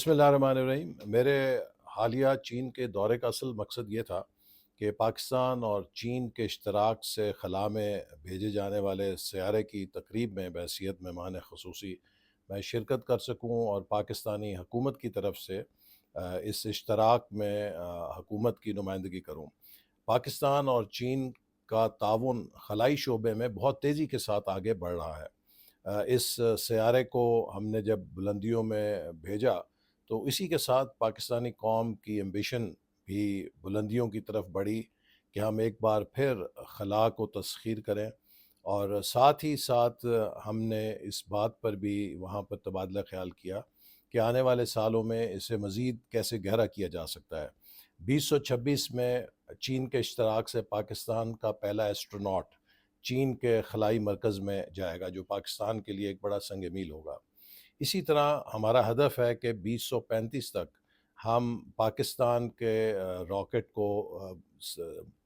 بسم اللہ الرحمن الرحیم۔ میرے حالیہ چین کے دورے کا اصل مقصد یہ تھا کہ پاکستان اور چین کے اشتراک سے خلا میں بھیجے جانے والے سیارے کی تقریب میں بحیثیت مہمان خصوصی میں شرکت کر سکوں اور پاکستانی حکومت کی طرف سے اس اشتراک میں حکومت کی نمائندگی کروں۔ پاکستان اور چین کا تعاون خلائی شعبے میں بہت تیزی کے ساتھ آگے بڑھ رہا ہے۔ اس سیارے کو ہم نے جب بلندیوں میں بھیجا تو اسی کے ساتھ پاکستانی قوم کی ایمبیشن بھی بلندیوں کی طرف بڑھی کہ ہم ایک بار پھر خلا کو تسخیر کریں، اور ساتھ ہی ساتھ ہم نے اس بات پر بھی وہاں پر تبادلہ خیال کیا کہ آنے والے سالوں میں اسے مزید کیسے گہرا کیا جا سکتا ہے۔ 2026 میں چین کے اشتراک سے پاکستان کا پہلا ایسٹروناٹ چین کے خلائی مرکز میں جائے گا، جو پاکستان کے لیے ایک بڑا سنگ میل ہوگا۔ اسی طرح ہمارا ہدف ہے کہ 2035 تک ہم پاکستان کے راکٹ کو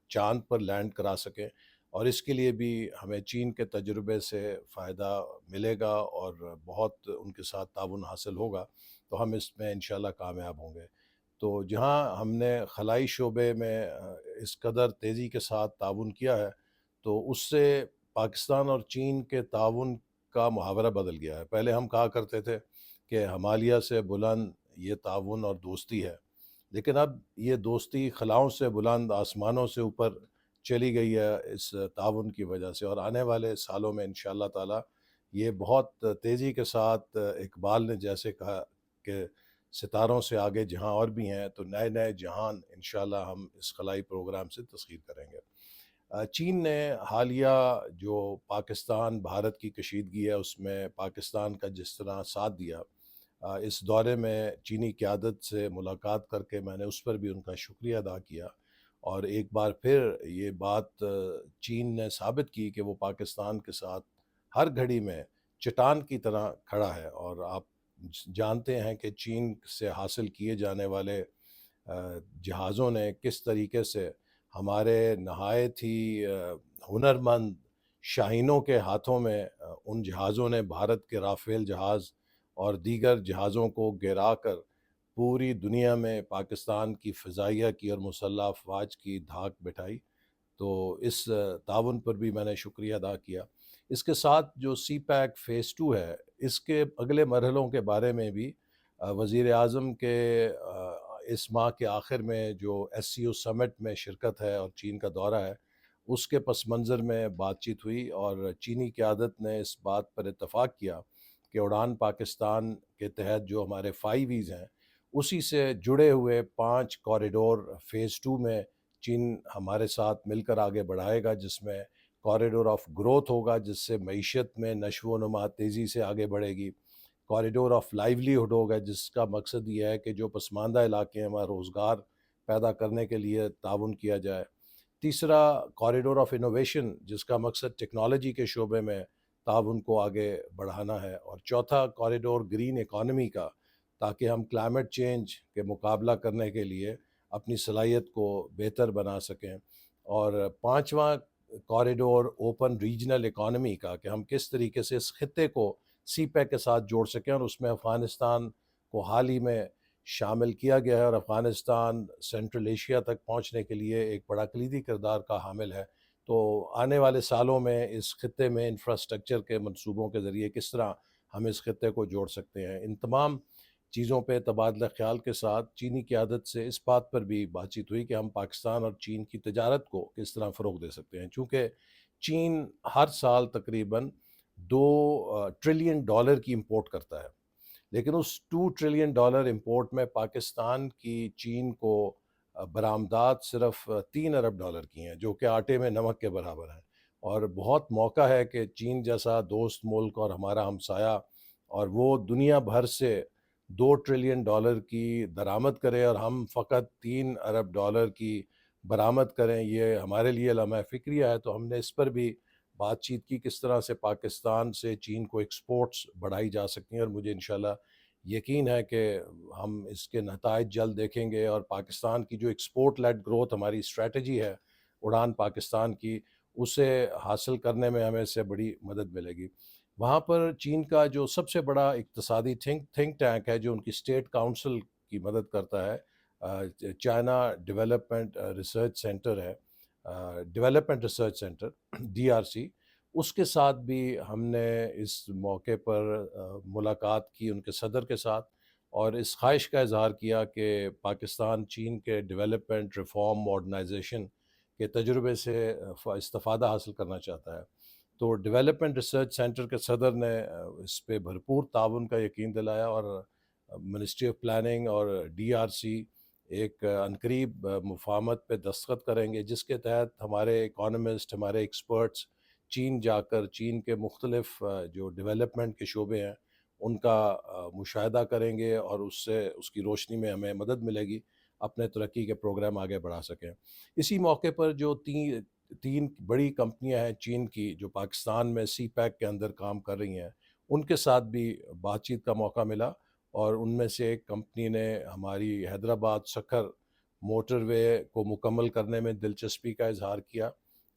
چاند پر لینڈ کرا سکیں، اور اس کے لیے بھی ہمیں چین کے تجربے سے فائدہ ملے گا اور بہت ان کے ساتھ تعاون حاصل ہوگا، تو ہم اس میں انشاءاللہ کامیاب ہوں گے۔ تو جہاں ہم نے خلائی شعبے میں اس قدر تیزی کے ساتھ تعاون کیا ہے، تو اس سے پاکستان اور چین کے تعاون کا محاورہ بدل گیا ہے۔ پہلے ہم کہا کرتے تھے کہ ہمالیہ سے بلند یہ تعاون اور دوستی ہے، لیکن اب یہ دوستی خلاؤں سے بلند آسمانوں سے اوپر چلی گئی ہے اس تعاون کی وجہ سے، اور آنے والے سالوں میں انشاءاللہ تعالی یہ بہت تیزی کے ساتھ، اقبال نے جیسے کہا کہ ستاروں سے آگے جہاں اور بھی ہیں، تو نئے نئے جہان انشاءاللہ ہم اس خلائی پروگرام سے تسخیر کریں گے۔ چین نے حالیہ جو پاکستان بھارت کی کشیدگی ہے اس میں پاکستان کا جس طرح ساتھ دیا، اس دورے میں چینی قیادت سے ملاقات کر کے میں نے اس پر بھی ان کا شکریہ ادا کیا، اور ایک بار پھر یہ بات چین نے ثابت کی کہ وہ پاکستان کے ساتھ ہر گھڑی میں چٹان کی طرح کھڑا ہے۔ اور آپ جانتے ہیں کہ چین سے حاصل کیے جانے والے جہازوں نے کس طریقے سے ہمارے نہایت ہی ہنرمند شاہینوں کے ہاتھوں میں ان جہازوں نے بھارت کے رافیل جہاز اور دیگر جہازوں کو گرا کر پوری دنیا میں پاکستان کی فضائیہ کی اور مسلح افواج کی دھاک بٹھائی۔ تو اس تعاون پر بھی میں نے شکریہ ادا کیا۔ اس کے ساتھ جو سی پیک فیز 2 ہے، اس کے اگلے مرحلوں کے بارے میں بھی وزیر اعظم کے اس ماہ کے آخر میں جو ایس سی او سمٹ میں شرکت ہے اور چین کا دورہ ہے، اس کے پس منظر میں بات چیت ہوئی، اور چینی قیادت نے اس بات پر اتفاق کیا کہ اڑان پاکستان کے تحت جو ہمارے 5 ہیں، اسی سے جڑے ہوئے 5 کوریڈور فیز 2 میں چین ہمارے ساتھ مل کر آگے بڑھائے گا، جس میں کوریڈور آف گروتھ ہوگا، جس سے معیشت میں نشو و نما تیزی سے آگے بڑھے گی۔ کوریڈور آف لائیولی ہوڈ ہوگا، جس کا مقصد یہ ہے کہ جو پسماندہ علاقے ہیں وہاں روزگار پیدا کرنے کے لیے تعاون کیا جائے۔ تیسرا کوریڈور آف انوویشن، جس کا مقصد ٹیکنالوجی کے شعبے میں تعاون کو آگے بڑھانا ہے، اور چوتھا کوریڈور گرین اکانومی کا، تاکہ ہم کلائمیٹ چینج کے مقابلہ کرنے کے لیے اپنی صلاحیت کو بہتر بنا سکیں، اور پانچواں کوریڈور اوپن ریجنل اکانومی کا، کہ ہم کس طریقے سے اس خطے کو سی پیک کے ساتھ جوڑ سکیں، اور اس میں افغانستان کو حال ہی میں شامل کیا گیا ہے، اور افغانستان سینٹرل ایشیا تک پہنچنے کے لیے ایک بڑا کلیدی کردار کا حامل ہے۔ تو آنے والے سالوں میں اس خطے میں انفراسٹرکچر کے منصوبوں کے ذریعے کس طرح ہم اس خطے کو جوڑ سکتے ہیں، ان تمام چیزوں پہ تبادلہ خیال کے ساتھ چینی قیادت سے اس بات پر بھی بات چیت ہوئی کہ ہم پاکستان اور چین کی تجارت کو کس طرح فروغ دے سکتے ہیں، چونکہ چین ہر سال تقریباً 2 ٹریلین ڈالر کی امپورٹ کرتا ہے، لیکن اس 2 ٹریلین ڈالر امپورٹ میں پاکستان کی چین کو برآمدات صرف 3 ارب ڈالر کی ہیں، جو کہ آٹے میں نمک کے برابر ہیں۔ اور بہت موقع ہے کہ چین جیسا دوست ملک اور ہمارا ہمسایہ، اور وہ دنیا بھر سے 2 ٹریلین ڈالر کی درآمد کرے اور ہم فقط 3 ارب ڈالر کی برآمد کریں، یہ ہمارے لیے لمحہ فکریہ ہے۔ تو ہم نے اس پر بھی بات چیت کی کس طرح سے پاکستان سے چین کو ایکسپورٹس بڑھائی جا سکتی ہیں، اور مجھے انشاءاللہ یقین ہے کہ ہم اس کے نتائج جلد دیکھیں گے، اور پاکستان کی جو ایکسپورٹ لیڈ گروتھ ہماری اسٹریٹجی ہے اڑان پاکستان کی، اسے حاصل کرنے میں ہمیں اس سے بڑی مدد ملے گی۔ وہاں پر چین کا جو سب سے بڑا اقتصادی تھنک ٹینک ہے جو ان کی اسٹیٹ کاؤنسل کی مدد کرتا ہے، چائنا ڈیولپمنٹ ریسرچ سینٹر ہے، ڈیولپمنٹ ریسرچ سینٹر DRC، اس کے ساتھ بھی ہم نے اس موقع پر ملاقات کی ان کے صدر کے ساتھ، اور اس خواہش کا اظہار کیا کہ پاکستان چین کے ڈیولپمنٹ ریفارم ماڈرنائزیشن کے تجربے سے استفادہ حاصل کرنا چاہتا ہے۔ تو ڈیولپمنٹ ریسرچ سینٹر کے صدر نے اس پہ بھرپور تعاون کا یقین دلایا، اور منسٹری آف پلاننگ اور DRC ایک عنقریب مفاہمت پہ دستخط کریں گے، جس کے تحت ہمارے اکانومسٹ، ہمارے ایکسپرٹس چین جا کر چین کے مختلف جو ڈیولپمنٹ کے شعبے ہیں ان کا مشاہدہ کریں گے، اور اس سے اس کی روشنی میں ہمیں مدد ملے گی اپنے ترقی کے پروگرام آگے بڑھا سکیں۔ اسی موقع پر جو تین بڑی کمپنیاں ہیں چین کی جو پاکستان میں CPEC کے اندر کام کر رہی ہیں، ان کے ساتھ بھی بات چیت کا موقع ملا، اور ان میں سے ایک کمپنی نے ہماری حیدرآباد سکھر موٹر وے کو مکمل کرنے میں دلچسپی کا اظہار کیا،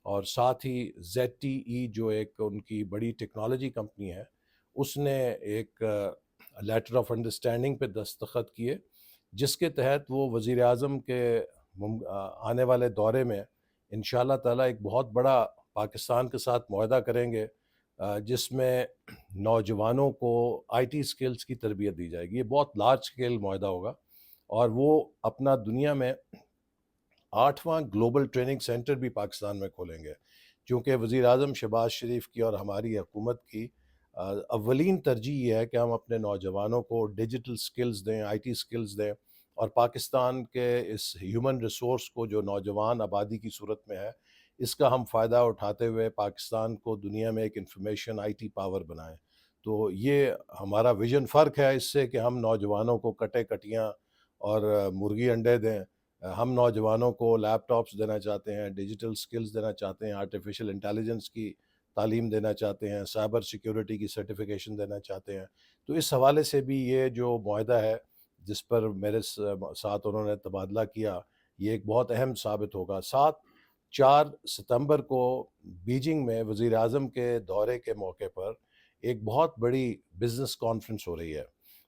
اور ساتھ ہی ZTE جو ایک ان کی بڑی ٹیکنالوجی کمپنی ہے، اس نے ایک لیٹر آف انڈرسٹینڈنگ پہ دستخط کیے، جس کے تحت وہ وزیر اعظم کے آنے والے دورے میں انشاءاللہ تعالیٰ ایک بہت بڑا پاکستان کے ساتھ معاہدہ کریں گے، جس میں نوجوانوں کو IT سکلز کی تربیت دی جائے گی۔ یہ بہت لارج سکیل معاہدہ ہوگا، اور وہ اپنا دنیا میں 8واں گلوبل ٹریننگ سینٹر بھی پاکستان میں کھولیں گے، چونکہ وزیر اعظم شہباز شریف کی اور ہماری حکومت کی اولین ترجیح یہ ہے کہ ہم اپنے نوجوانوں کو ڈیجیٹل سکلز دیں، IT سکلز دیں، اور پاکستان کے اس ہیومن ریسورس کو جو نوجوان آبادی کی صورت میں ہے، اس کا ہم فائدہ اٹھاتے ہوئے پاکستان کو دنیا میں ایک انفارمیشن IT پاور بنائیں۔ تو یہ ہمارا ویژن فرق ہے اس سے کہ ہم نوجوانوں کو کٹے کٹیاں اور مرغی انڈے دیں، ہم نوجوانوں کو لیپ ٹاپس دینا چاہتے ہیں، ڈیجیٹل سکلز دینا چاہتے ہیں، آرٹیفیشل انٹیلیجنس کی تعلیم دینا چاہتے ہیں، سائبر سیکیورٹی کی سرٹیفکیشن دینا چاہتے ہیں۔ تو اس حوالے سے بھی یہ جو معاہدہ ہے جس پر میرے ساتھ انہوں نے تبادلہ کیا، یہ ایک بہت اہم ثابت ہوگا۔ 4 ستمبر کو بیجنگ میں وزیر اعظم کے دورے کے موقع پر ایک بہت بڑی بزنس کانفرنس ہو رہی ہے،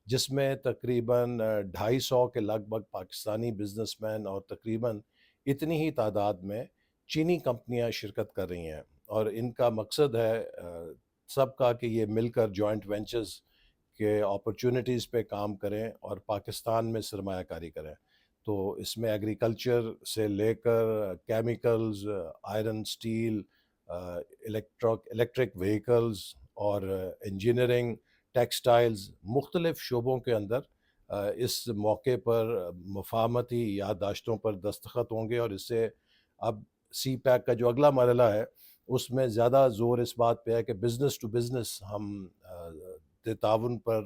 جس میں تقریباً 250 کے لگ بھگ پاکستانی بزنس مین اور تقریباً اتنی ہی تعداد میں چینی کمپنیاں شرکت کر رہی ہیں، اور ان کا مقصد ہے سب کا کہ یہ مل کر جوائنٹ وینچرز کے اپرچونٹیز پہ کام کریں اور پاکستان میں سرمایہ کاری کریں۔ تو اس میں ایگریکلچر سے لے کر chemicals, iron steel, electric vehicles, اور انجینئرنگ، ٹیکسٹائلز، مختلف شعبوں کے اندر اس موقع پر مفاہمتی یادداشتوں پر دستخط ہوں گے، اور اس سے اب CPEC کا جو اگلا مرحلہ ہے اس میں زیادہ زور اس بات پہ ہے کہ بزنس ٹو بزنس ہم تعاون پر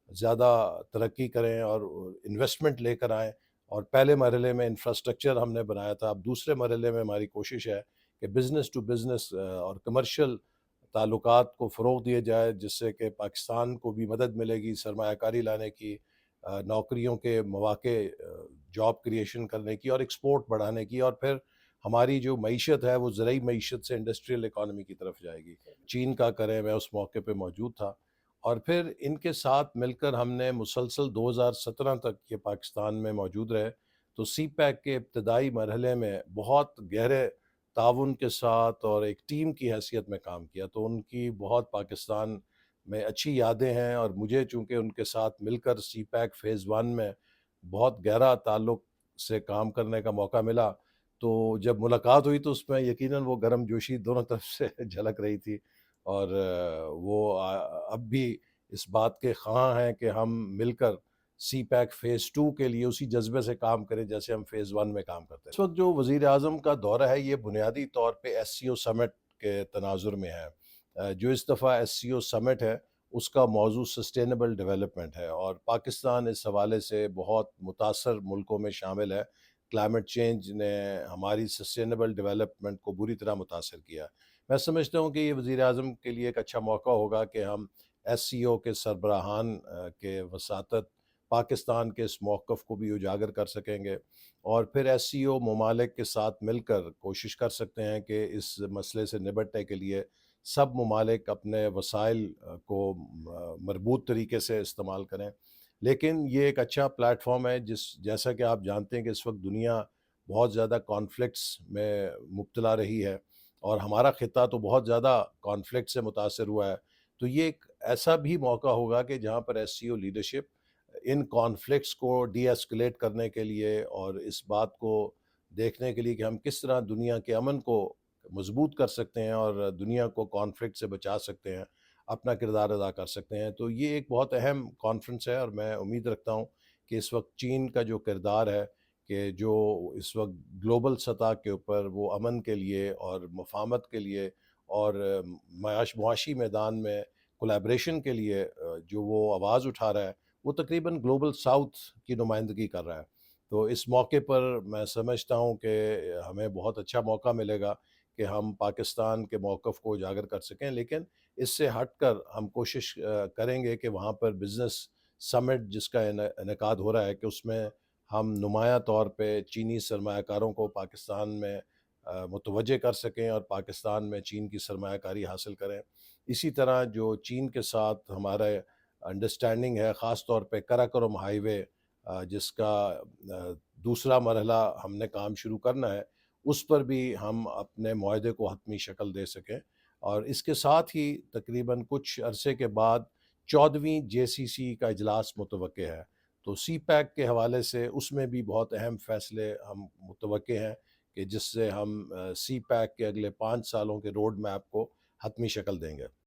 زیادہ ترقی کریں اور انویسٹمنٹ لے کر آئیں۔ اور پہلے مرحلے میں انفراسٹرکچر ہم نے بنایا تھا، اب دوسرے مرحلے میں ہماری کوشش ہے کہ بزنس ٹو بزنس اور کمرشل تعلقات کو فروغ دیے جائے، جس سے کہ پاکستان کو بھی مدد ملے گی سرمایہ کاری لانے کی، نوکریوں کے مواقع، جاب کریشن کرنے کی، اور ایکسپورٹ بڑھانے کی، اور پھر ہماری جو معیشت ہے وہ زرعی معیشت سے انڈسٹریل اکانومی کی طرف جائے گی۔ چین کا کریں، میں اس موقع پہ موجود تھا، اور پھر ان کے ساتھ مل کر ہم نے مسلسل 2017 تک یہ پاکستان میں موجود رہے۔ تو CPEC کے ابتدائی مرحلے میں بہت گہرے تعاون کے ساتھ اور ایک ٹیم کی حیثیت میں کام کیا، تو ان کی بہت پاکستان میں اچھی یادیں ہیں، اور مجھے چونکہ ان کے ساتھ مل کر CPEC فیز 1 میں بہت گہرا تعلق سے کام کرنے کا موقع ملا، تو جب ملاقات ہوئی تو اس میں یقیناً وہ گرم جوشی دونوں طرف سے جھلک رہی تھی، اور وہ اب بھی اس بات کے خواہاں ہیں کہ ہم مل کر CPEC فیز 2 کے لیے اسی جذبے سے کام کریں جیسے ہم فیز 1 میں کام کرتے ہیں۔ اس وقت جو وزیر اعظم کا دورہ ہے یہ بنیادی طور پہ SCO سمٹ کے تناظر میں ہے۔ جو اس دفعہ SCO سمٹ ہے اس کا موضوع سسٹینیبل ڈیولپمنٹ ہے، اور پاکستان اس حوالے سے بہت متاثر ملکوں میں شامل ہے۔ کلائمیٹ چینج نے ہماری سسٹینیبل ڈیولپمنٹ کو بری طرح متاثر کیا۔ میں سمجھتا ہوں کہ یہ وزیر اعظم کے لیے ایک اچھا موقع ہوگا کہ ہم SCO کے سربراہان کے وساطت پاکستان کے اس موقف کو بھی اجاگر کر سکیں گے، اور پھر SCO ممالک کے ساتھ مل کر کوشش کر سکتے ہیں کہ اس مسئلے سے نبٹنے کے لیے سب ممالک اپنے وسائل کو مربوط طریقے سے استعمال کریں۔ لیکن یہ ایک اچھا پلیٹ فارم ہے، جیسا کہ آپ جانتے ہیں کہ اس وقت دنیا بہت زیادہ کانفلکٹس میں مبتلا رہی ہے، اور ہمارا خطہ تو بہت زیادہ کانفلکٹ سے متاثر ہوا ہے۔ تو یہ ایک ایسا بھی موقع ہوگا کہ جہاں پر ایس سی او لیڈرشپ ان کانفلکٹس کو ڈی ایسکلیٹ کرنے کے لیے اور اس بات کو دیکھنے کے لیے کہ ہم کس طرح دنیا کے امن کو مضبوط کر سکتے ہیں اور دنیا کو کانفلکٹ سے بچا سکتے ہیں، اپنا کردار ادا کر سکتے ہیں۔ تو یہ ایک بہت اہم کانفرنس ہے، اور میں امید رکھتا ہوں کہ اس وقت چین کا جو کردار ہے، کہ جو اس وقت گلوبل سطح کے اوپر وہ امن کے لیے اور مفاہمت کے لیے اور معاشی میدان میں کولیبریشن کے لیے جو وہ آواز اٹھا رہا ہے، وہ تقریباً گلوبل ساؤتھ کی نمائندگی کر رہا ہے۔ تو اس موقع پر میں سمجھتا ہوں کہ ہمیں بہت اچھا موقع ملے گا کہ ہم پاکستان کے موقف کو اجاگر کر سکیں، لیکن اس سے ہٹ کر ہم کوشش کریں گے کہ وہاں پر بزنس سمٹ جس کا انعقاد ہو رہا ہے، کہ اس میں ہم نمایاں طور پہ چینی سرمایہ کاروں کو پاکستان میں متوجہ کر سکیں اور پاکستان میں چین کی سرمایہ کاری حاصل کریں۔ اسی طرح جو چین کے ساتھ ہمارا انڈرسٹینڈنگ ہے، خاص طور پہ کراکرم ہائی وے جس کا دوسرا مرحلہ ہم نے کام شروع کرنا ہے، اس پر بھی ہم اپنے معاہدے کو حتمی شکل دے سکیں۔ اور اس کے ساتھ ہی تقریباً کچھ عرصے کے بعد 14ویں جے سی سی کا اجلاس متوقع ہے۔ تو سی پیک کے حوالے سے اس میں بھی بہت اہم فیصلے ہم متوقع ہیں، کہ جس سے ہم سی پیک کے اگلے 5 سالوں کے روڈ میپ کو حتمی شکل دیں گے۔